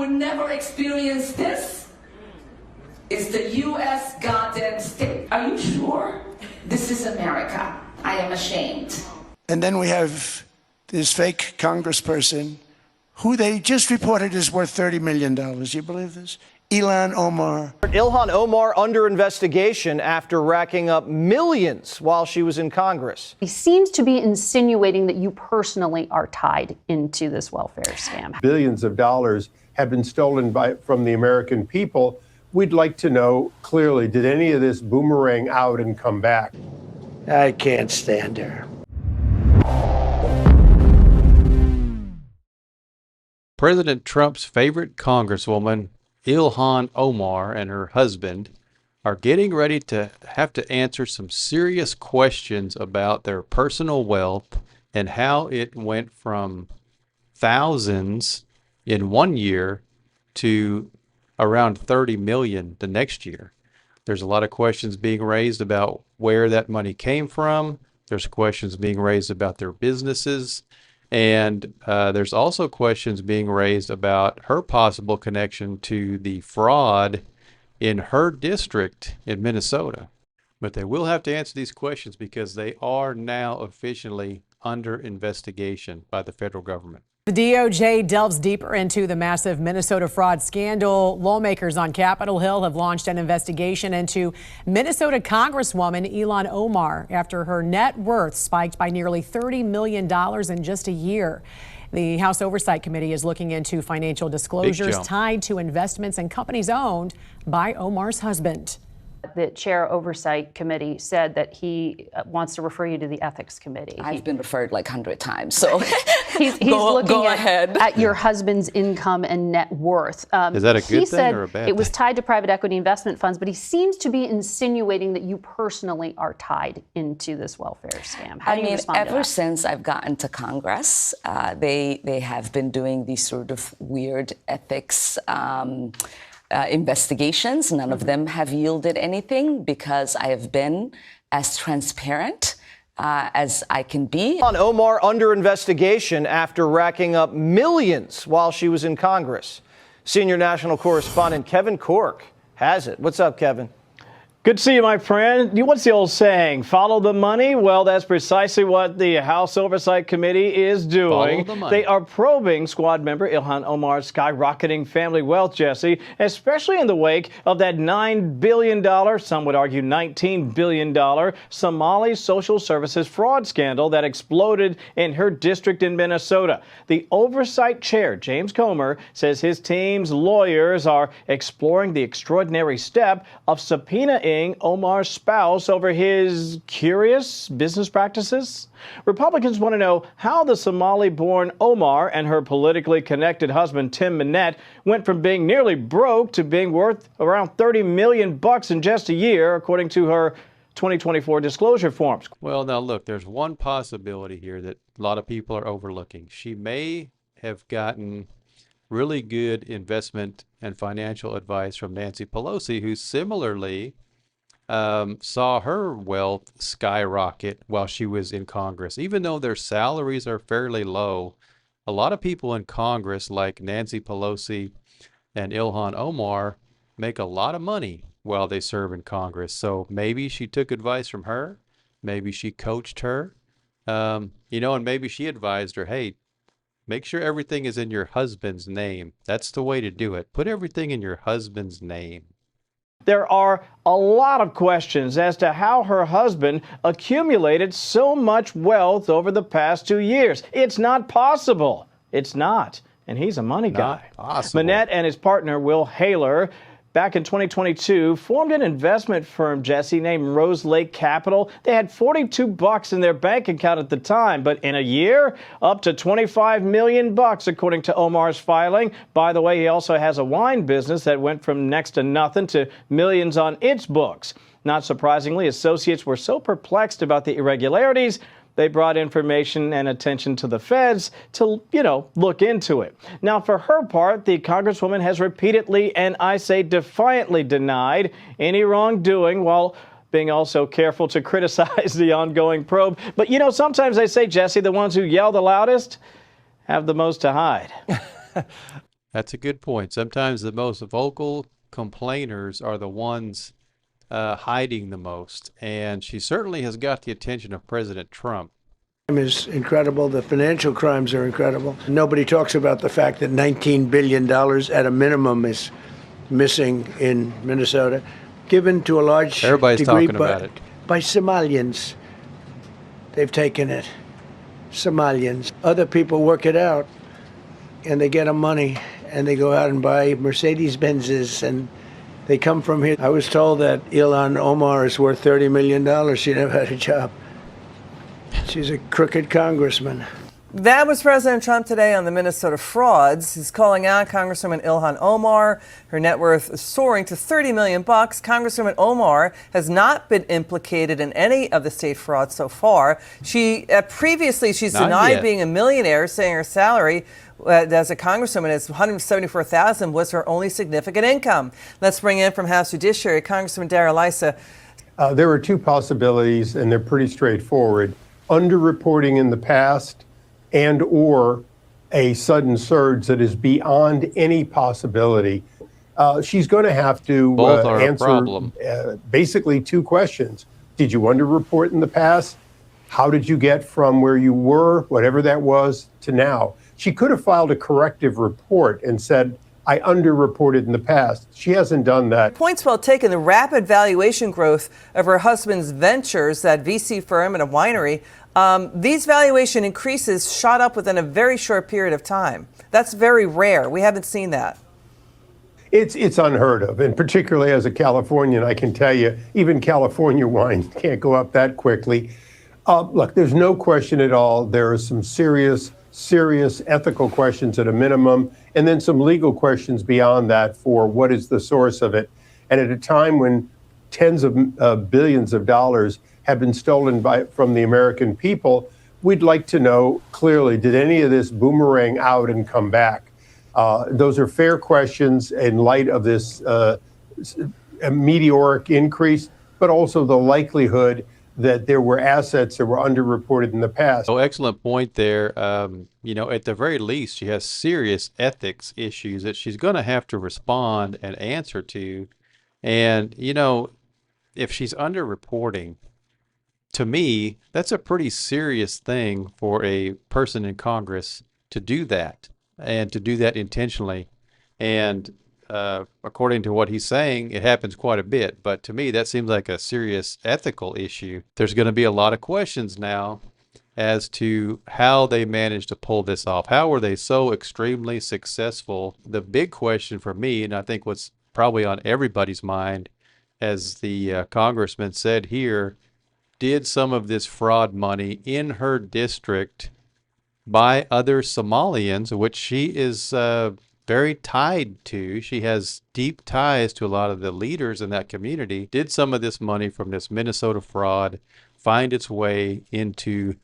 would never experience this is the U.S. goddamn state. Are you sure? This is America. I am ashamed. And then we have this fake congressperson who they just reported is worth $30 million. You believe this? Ilhan Omar. Ilhan Omar under investigation after racking up millions while she was in Congress. He seems to be insinuating that you personally are tied into this welfare scam. Billions of dollars have been stolen from the American people. We'd like to know clearly, did any of this boomerang out and come back? I can't stand her. President Trump's favorite congresswoman, Ilhan Omar, and her husband are getting ready to have to answer some serious questions about their personal wealth and how it went from thousands in one year to around 30 million the next year. There's a lot of questions being raised about where that money came from. There's questions being raised about their businesses. And there's also questions being raised about her possible connection to the fraud in her district in Minnesota. But they will have to answer these questions because they are now officially under investigation by the federal government. The DOJ delves deeper into the massive Minnesota fraud scandal. Lawmakers on Capitol Hill have launched an investigation into Minnesota Congresswoman Ilhan Omar after her net worth spiked by nearly $30 million in just a year. The House Oversight Committee is looking into financial disclosures tied to investments in companies owned by Omar's husband. The chair oversight committee said that he wants to refer you to the ethics committee. I've been referred like 100 times, so he's looking at your husband's income and net worth. Is that a good thing or a bad thing? It was tied to private equity investment funds, but he seems to be insinuating that you personally are tied into this welfare scam. How do you respond to that? Ever since I've gotten to Congress, they have been doing these sort of weird ethics investigations. None of them have yielded anything because I have been as transparent as I can be. Ilhan Omar under investigation after racking up millions while she was in Congress. Senior national correspondent Kevin Cork has it. What's up, Kevin? Good to see you, my friend. What's the old saying? Follow the money? Well, that's precisely what the House Oversight Committee is doing. They are probing squad member Ilhan Omar's skyrocketing family wealth, Jesse, especially in the wake of that $9 billion, some would argue $19 billion, Somali social services fraud scandal that exploded in her district in Minnesota. The Oversight Chair, James Comer, says his team's lawyers are exploring the extraordinary step of subpoenaing Omar's spouse over his curious business practices. Republicans want to know how the Somali-born Omar and her politically connected husband Tim Minette went from being nearly broke to being worth around $30 million in just a year, according to her 2024 disclosure forms. Well, now look, there's one possibility here that a lot of people are overlooking. She may have gotten really good investment and financial advice from Nancy Pelosi, who similarly saw her wealth skyrocket while she was in Congress. Even though their salaries are fairly low, a lot of people in Congress, like Nancy Pelosi and Ilhan Omar, make a lot of money while they serve in Congress. So maybe she took advice from her. Maybe she coached her, and maybe she advised her, hey, make sure everything is in your husband's name. That's the way to do it. Put everything in your husband's name. There are a lot of questions as to how her husband accumulated so much wealth over the past 2 years. It's not possible. It's not. And he's a money guy. Minette and his partner, Will Haler, back in 2022, formed an investment firm, Jesse, named Rose Lake Capital. They had $42 in their bank account at the time, but in a year, up to $25 million, according to Omar's filing. By the way, he also has a wine business that went from next to nothing to millions on its books. Not surprisingly, associates were so perplexed about the irregularities, they brought information and attention to the feds to, look into it. Now, for her part, the Congresswoman has repeatedly, and I say defiantly, denied any wrongdoing while being also careful to criticize the ongoing probe. But, sometimes they say, Jesse, the ones who yell the loudest have the most to hide. That's a good point. Sometimes the most vocal complainers are the ones hiding the most, and she certainly has got the attention of President Trump. Is incredible. The financial crimes are incredible. Nobody talks about the fact that $19 billion at a minimum is missing in Minnesota, given to a large Everybody's degree talking about it. by Somalians. They've taken it. Somalians. Other people work it out, and they get them money, and they go out and buy Mercedes-Benzes, and they come from here. I was told that Ilhan Omar is worth $30 million. She never had a job. She's a crooked congressman. That was President Trump today on the Minnesota frauds. He's calling out Congresswoman Ilhan Omar. Her net worth is soaring to $30 million. Congresswoman Omar has not been implicated in any of the state frauds so far. She previously she's Not denied yet. being a millionaire, saying her salary as a congresswoman is $174,000 was her only significant income. Let's bring in from House Judiciary Congresswoman Dara Lisa. There are two possibilities, and they're pretty straightforward. Underreporting in the past and or a sudden surge that is beyond any possibility. She's going to have to Both are a answer problem. Basically two questions. Did you underreport in the past? How did you get from where you were, whatever that was, to now? She could have filed a corrective report and said, I underreported in the past. She hasn't done that. Points well taken. The rapid valuation growth of her husband's ventures, that VC firm and a winery, these valuation increases shot up within a very short period of time. That's very rare. We haven't seen that. It's unheard of, and particularly as a Californian, I can tell you, even California wine can't go up that quickly. Look, there's no question at all. There are some serious ethical questions at a minimum, and then some legal questions beyond that for what is the source of it. And at a time when tens of billions of dollars have been stolen from the American people, we'd like to know clearly, did any of this boomerang out and come back? Those are fair questions in light of this meteoric increase, but also the likelihood that there were assets that were underreported in the past. Oh, excellent point there. At the very least, she has serious ethics issues that she's going to have to respond and answer to. And, if she's underreporting, to me, that's a pretty serious thing for a person in Congress to do that, and to do that intentionally. And according to what he's saying, it happens quite a bit. But to me, that seems like a serious ethical issue. There's going to be a lot of questions now as to how they managed to pull this off. How were they so extremely successful? The big question for me, and I think what's probably on everybody's mind, as the congressman said here, did some of this fraud money in her district by other Somalians, which she is very tied to. She has deep ties to a lot of the leaders in that community. Did some of this money from this Minnesota fraud find its way into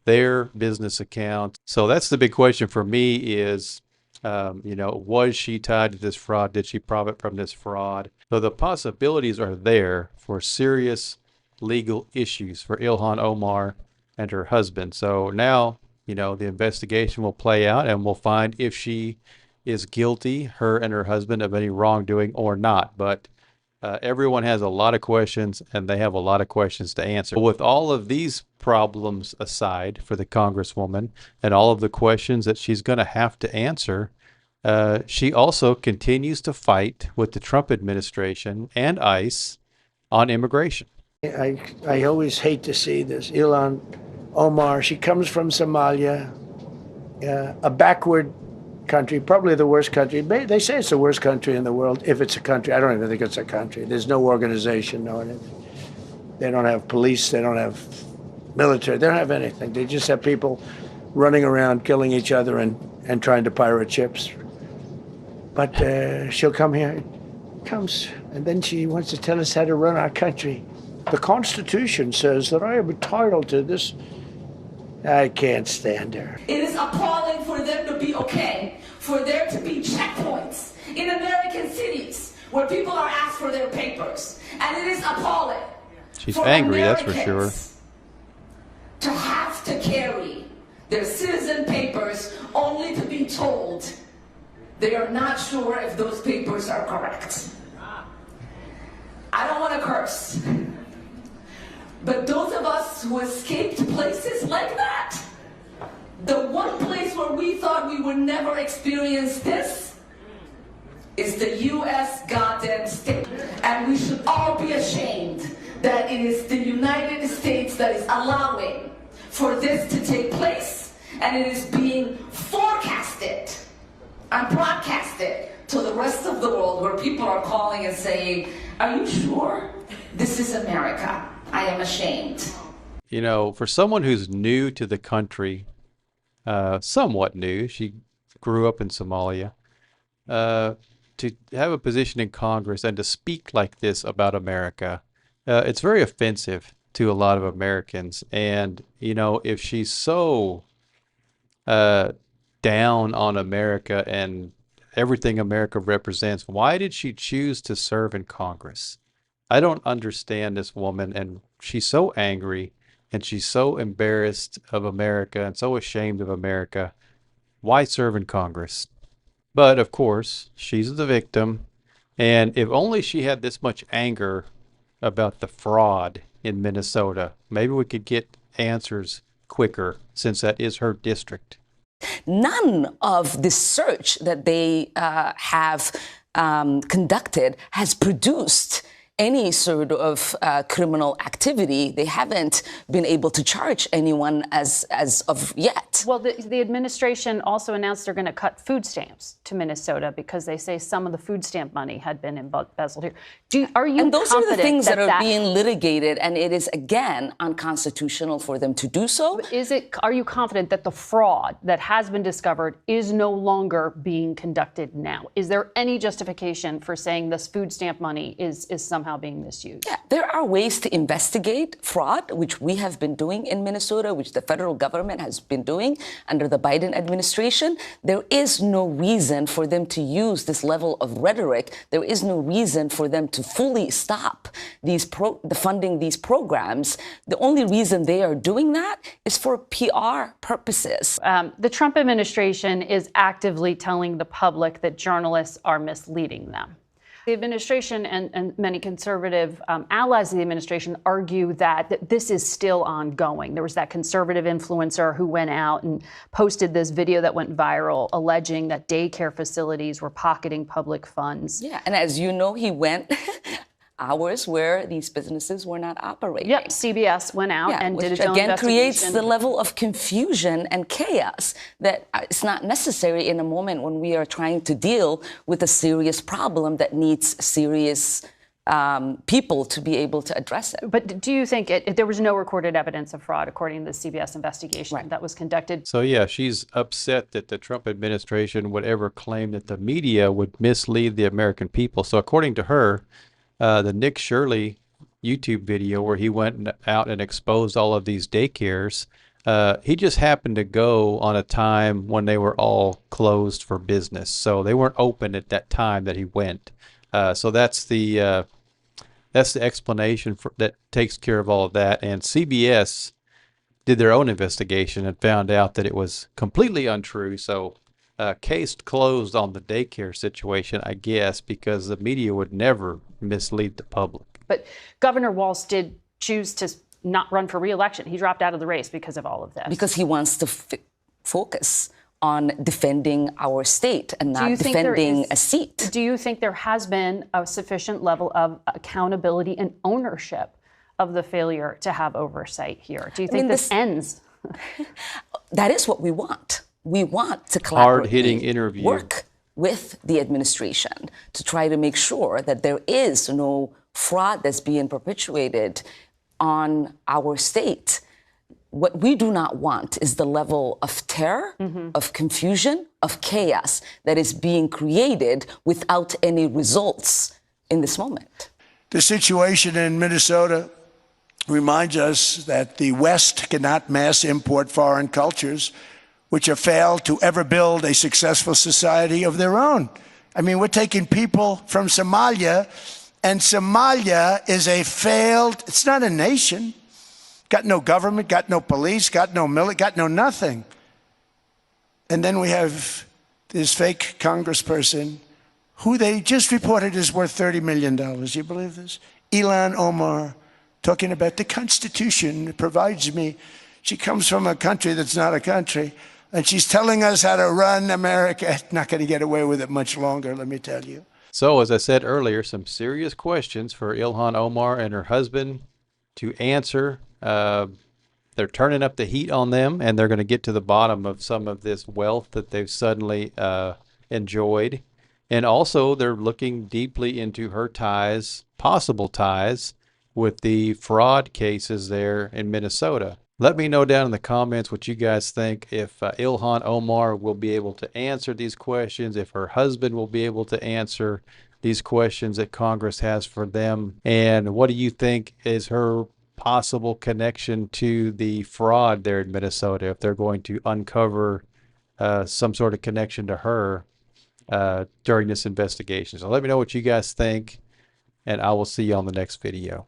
their business account? So that's the big question for me is, was she tied to this fraud? Did she profit from this fraud? So the possibilities are there for serious legal issues for Ilhan Omar and her husband. So now, the investigation will play out, and we'll find if she is guilty, her and her husband, of any wrongdoing or not. But everyone has a lot of questions, and they have a lot of questions to answer. With all of these problems aside for the Congresswoman and all of the questions that she's going to have to answer, she also continues to fight with the Trump administration and ICE on immigration. I always hate to see this. Ilhan Omar, she comes from Somalia, a backward country, probably the worst country. They say it's the worst country in the world, if it's a country. I don't even think it's a country. There's no organization, no anything. They don't have police, they don't have military, they don't have anything. They just have people running around killing each other and trying to pirate ships. But she'll come here, comes, and then she wants to tell us how to run our country. The Constitution says that I am entitled to this. I can't stand her. It is appalling for them to be okay, for there to be checkpoints in American cities where people are asked for their papers. And it is appalling. She's angry, that's for sure. Americans to have to carry their citizen papers only to be told they are not sure if those papers are correct. I don't want to curse, but those of us who escaped places like that, the one place where we thought we would never experience this is the U.S. goddamn state. And we should all be ashamed that it is the United States that is allowing for this to take place, and it is being forecasted and broadcasted to the rest of the world, where people are calling and saying, are you sure? This is America. I am ashamed. You know, for someone who's new to the country, somewhat new, she grew up in Somalia, to have a position in Congress and to speak like this about America, it's very offensive to a lot of Americans. And, you know, if she's so down on America and everything America represents, why did she choose to serve in Congress? I don't understand this woman, and she's so angry and she's so embarrassed of America and so ashamed of America. Why serve in Congress? But of course, she's the victim, and if only she had this much anger about the fraud in Minnesota, maybe we could get answers quicker, since that is her district. None of the search that they have conducted has produced any sort of criminal activity. They haven't been able to charge anyone as of yet. Well, the administration also announced they're going to cut food stamps to Minnesota because they say some of the food stamp money had been embezzled here. Are you and those are the things that are being litigated, and it is, again, unconstitutional for them to do so. Are you confident that the fraud that has been discovered is no longer being conducted now? Is there any justification for saying this food stamp money is somehow being misused? Yeah, there are ways to investigate fraud, which we have been doing in Minnesota, which the federal government has been doing under the Biden administration. There is no reason for them to use this level of rhetoric. There is no reason for them to fully stop the funding these programs. The only reason they are doing that is for PR purposes. The Trump administration is actively telling the public that journalists are misleading them. The administration and many conservative allies of the administration argue that this is still ongoing. There was that conservative influencer who went out and posted this video that went viral, alleging that daycare facilities were pocketing public funds. Yeah, and as you know, he went hours where these businesses were not operating. Yep, CBS went out and did a joint again investigation. Creates the level of confusion and chaos that is not necessary in a moment when we are trying to deal with a serious problem that needs serious people to be able to address it. But do you think there was no recorded evidence of fraud according to the CBS investigation that was conducted? So yeah, she's upset that the Trump administration would ever claim that the media would mislead the American people. So according to her, the Nick Shirley YouTube video where he went out and exposed all of these daycares, he just happened to go on a time when they were all closed for business. So they weren't open at that time that he went. So that's the explanation that takes care of all of that. And CBS did their own investigation and found out that it was completely untrue. So case closed on the daycare situation, I guess, because the media would never mislead the public. But Governor Walz did choose to not run for re-election. He dropped out of the race because of all of this. Because he wants to focus on defending our state and not defending a seat. Do you think there has been a sufficient level of accountability and ownership of the failure to have oversight here? Do you think this ends? That is what we want. We want to collaborate, interview. Work with the administration to try to make sure that there is no fraud that's being perpetuated on our state. What we do not want is the level of terror, of confusion, of chaos that is being created without any results in this moment. The situation in Minnesota reminds us that the West cannot mass import foreign cultures which have failed to ever build a successful society of their own. I mean, we're taking people from Somalia, and Somalia is a failed, it's not a nation. Got no government, got no police, got no military, got no nothing. And then we have this fake congressperson who they just reported is worth $30 million. You believe this? Ilhan Omar, talking about the Constitution provides me. She comes from a country that's not a country, and she's telling us how to run America. Not going to get away with it much longer, let me tell you. So, as I said earlier, some serious questions for Ilhan Omar and her husband to answer. They're turning up the heat on them, and they're going to get to the bottom of some of this wealth that they've suddenly enjoyed. And also, they're looking deeply into her ties, possible ties, with the fraud cases there in Minnesota. Let me know down in the comments what you guys think, if Ilhan Omar will be able to answer these questions, if her husband will be able to answer these questions that Congress has for them, and what do you think is her possible connection to the fraud there in Minnesota, if they're going to uncover some sort of connection to her during this investigation. So let me know what you guys think, and I will see you on the next video.